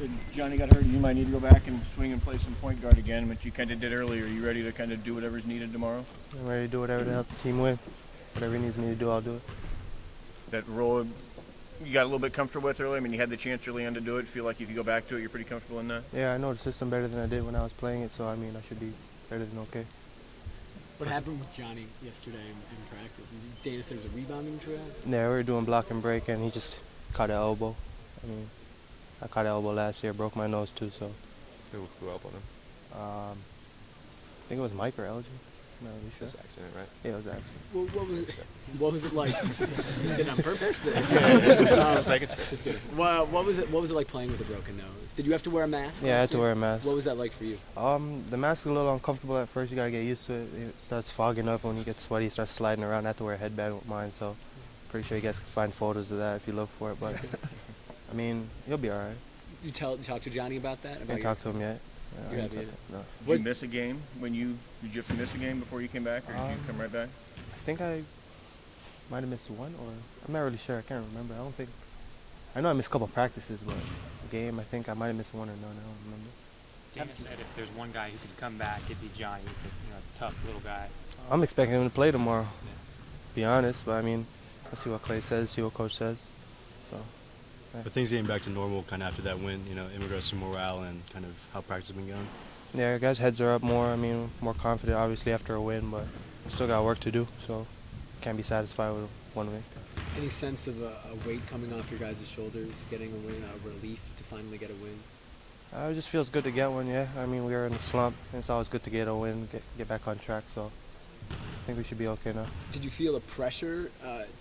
said Johnny got hurt. You might need to go back and swing and play some point guard again, which you kind of did earlier. Are you ready to kind of do whatever's needed tomorrow? I'm ready to do whatever to help the team win. Whatever he needs me to do, I'll do it. That role you got a little bit comfortable with early? I mean, you had the chance early on to do it. Feel like if you go back to it, you're pretty comfortable in that? Yeah, I know the system better than I did when I was playing it, so I mean, I should be better than okay. What happened with Johnny yesterday in practice? Dana said it was a rebounding drill? Yeah, we were doing block and break, and he just caught an elbow. I mean, I caught an elbow last year, broke my nose too, so. Who elbowed him? I think it was Mike or LG. I'm not really sure. It was an accident, right? Yeah, it was an accident. Well, what was it like? You did it on purpose? Just kidding. Well, what was it like playing with a broken nose? Did you have to wear a mask? Yeah, I had to wear a mask. What was that like for you? The mask is a little uncomfortable at first. You gotta get used to it. It starts fogging up when you get sweaty. It starts sliding around. I have to wear a headband with mine, so pretty sure you guys can find photos of that if you look for it. But I mean, you'll be all right. You talk to Johnny about that? I didn't talk to him yet. You haven't yet? No. Did you miss a game did you have to miss a game before you came back, or did you come right back? I think I might have missed one, or I'm not really sure. I can't remember. I know I missed a couple practices, but a game, I think I might have missed one or none. I don't remember. Dana said if there's one guy who could come back, it'd be Johnny. He's the tough little guy. I'm expecting him to play tomorrow. Yeah. To be honest, but I mean, let's see what Clay says, see what Coach says. So. Yeah. But things getting back to normal kind of after that win, in regards to morale and kind of how practice has been going? Yeah, guys' heads are up more. I mean, more confident, obviously, after a win, but we still got work to do, so can't be satisfied with one win. Any sense of a weight coming off your guys' shoulders, getting a win, a relief to finally get a win? It just feels good to get one, yeah. I mean, we were in a slump, and it's always good to get a win, get back on track, so I think we should be okay now. Did you feel a pressure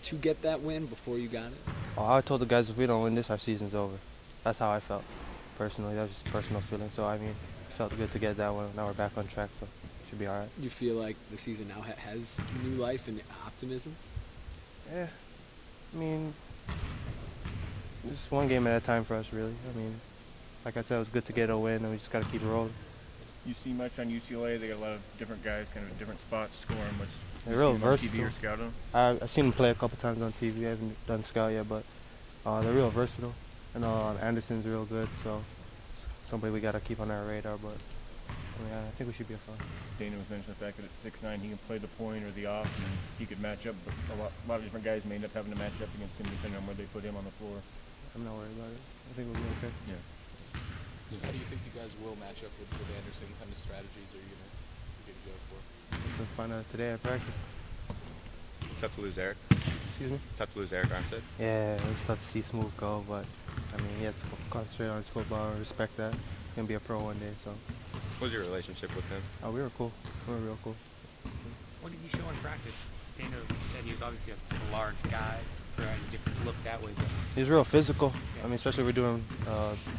to get that win before you got it? Oh, I told the guys if we don't win this, our season's over. That's how I felt, personally. That was just a personal feeling. So, I mean, it felt good to get that one. Now we're back on track, so it should be all right. You feel like the season now has new life and optimism? Yeah. I mean, just one game at a time for us, really. I mean, like I said, it was good to get a win, and we just got to keep it rolling. You see much on UCLA? They got a lot of different guys, kind of different spots scoring. They're real versatile. TV or scout them? I've seen them play a couple times on TV. I haven't done scout yet, but they're real versatile. And Anderson's real good, so somebody we got to keep on our radar. But I think we should be fine. Dana was mentioning the fact that at 6'9", he can play the point or the off, and he could match up. But a lot of different guys may end up having to match up against him depending on where they put him on the floor. I'm not worried about it. I think we'll be okay. Yeah. So how do you think you guys will match up with Anderson? What kind of strategies are you going to go for? We'll find out today at practice. Tough to lose Eric. Excuse me? Tough to lose Eric Armstead. Yeah, it's tough to see Smooth go, but I mean, he has to concentrate on his football and respect that. He's going to be a pro one day, so. What was your relationship with him? Oh, we were cool. We were real cool. What did you show in practice? Dana said he was obviously a large guy, for a different look that way. But he's real physical. I mean, especially if we're doing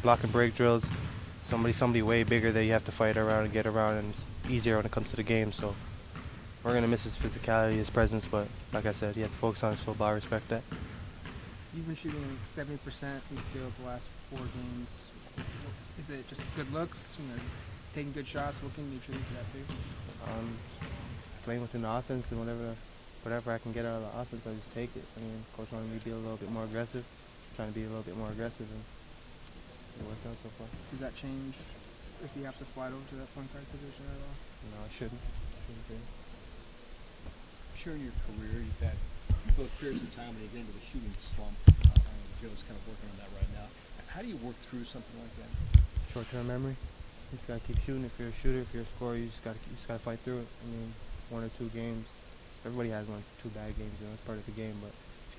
block and break drills. Somebody way bigger that you have to fight around and get around, and it's easier when it comes to the game. So we're gonna miss his physicality, his presence, but like I said, he has to focus on his football. I respect that. You've been shooting 70% from the field the last 4 games. Is it just good looks? Taking good shots. What can you attribute to that too? Playing within the offense and whatever I can get out of the offense, I just take it. I mean, Coach wanted me to be a little bit more aggressive, trying to be a little bit more aggressive, and it worked out so far. Does that change if you have to slide over to that point guard position at all? No, I shouldn't. I'm sure in your career you've had both periods of time when you get into the shooting slump. Joe's kind of working on that right now. How do you work through something like that? Short-term memory. You just gotta keep shooting. If you're a shooter, if you're a scorer, you just gotta fight through it. I mean, 1 or 2 games. Everybody has 1 or 2 bad games. It's part of the game, but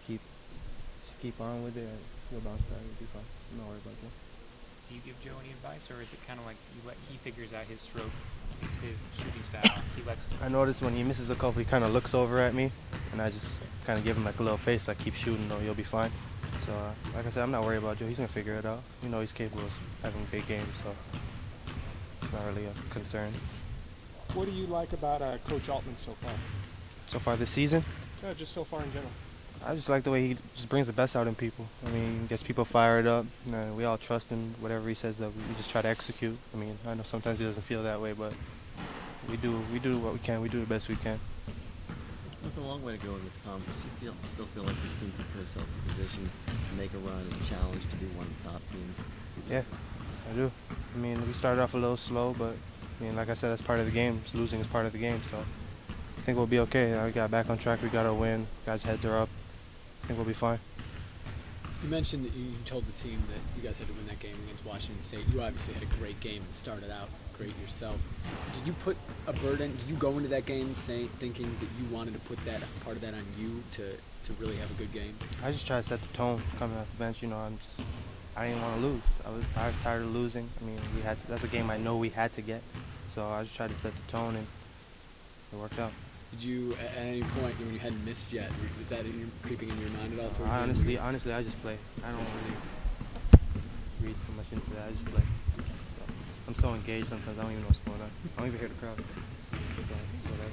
just keep on with it, and you'll bounce back. You'll be fine. I'm not worried about that. do you give Joe any advice, or is it kind of like he figures out his stroke, his shooting style? I notice when he misses a couple, he kind of looks over at me, and I just kind of give him like a little face, like keep shooting, though you'll be fine. So like I said, I'm not worried about Joe. He's gonna figure it out. You know, he's capable of having big games, so it's not really a concern. What do you like about Coach Altman so far? So far this season? Just so far in general. I just like the way he just brings the best out in people. I mean, he gets people fired up. We all trust him. Whatever he says, that we just try to execute. I mean, I know sometimes he doesn't feel that way, but we do what we can. We do the best we can. With a long way to go in this conference, you still feel like this team can put itself in position to make a run and challenge to be one of the top teams? Yeah. do. I mean, we started off a little slow, but I mean, like I said, that's part of the game. Losing is part of the game, so I think we'll be okay. We got back on track. We got our win. Guys' heads are up. I think we'll be fine. You mentioned that you told the team that you guys had to win that game against Washington State. You obviously had a great game and started out great yourself. Did you put a burden? Did you go into that game thinking that you wanted to put that part of that on you to really have a good game? I just tried to set the tone coming off the bench. You know, I didn't want to lose. I was tired of losing. I mean, that's a game I know we had to get. So I just tried to set the tone, and it worked out. Did you, at any point when you hadn't missed yet, was that creeping in your mind at all? Towards the end? Honestly, I just play. I don't really read so much into that. I just play. I'm so engaged sometimes I don't even know what's going on. I don't even hear the crowd. So, whatever.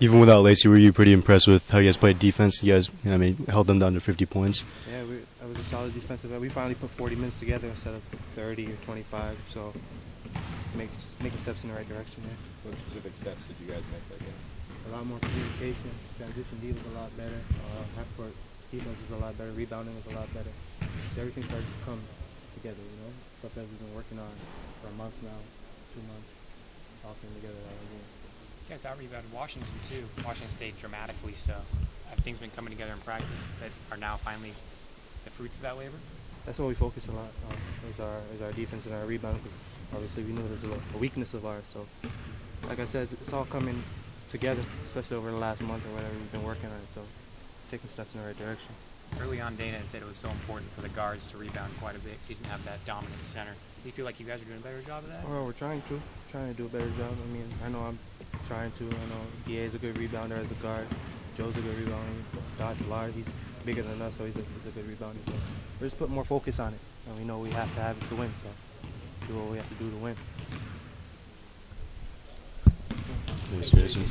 Even without Lacey, were you pretty impressed with how you guys played defense? You guys, I mean, held them down to 50 points. Yeah, that was a solid defensive effort. We finally put 40 minutes together instead of 30 or 25. So making steps in the right direction there. What specific steps did you guys make that game? A lot more communication. Transition D was a lot better. Half-court defense was a lot better. Rebounding was a lot better. Everything started to come together, you know? Stuff that we've been working on for a month now, 2 months, all came together that game. You guys out-rebounded Washington, too. Washington State dramatically so. Have things been coming together in practice that are now finally the fruits of that labor? That's what we focus a lot on, is our defense and our rebound, because obviously we knew it was a weakness of ours. So, like I said, it's all coming together, especially over the last month or whatever. We've been working on it, so taking steps in the right direction. Early on, Dana had said it was so important for the guards to rebound quite a bit because you didn't have that dominant center. Do you feel like you guys are doing a better job of that? Well, we're trying to do a better job. I mean, I know I'm trying to. I know DA's a good rebounder as a guard. Joe's a good rebounder. Dot's large. He's bigger than us, so he's a good rebounder. So we're just putting more focus on it, and we know we have to have it to win. So do what we have to do to win. Thanks, Jason.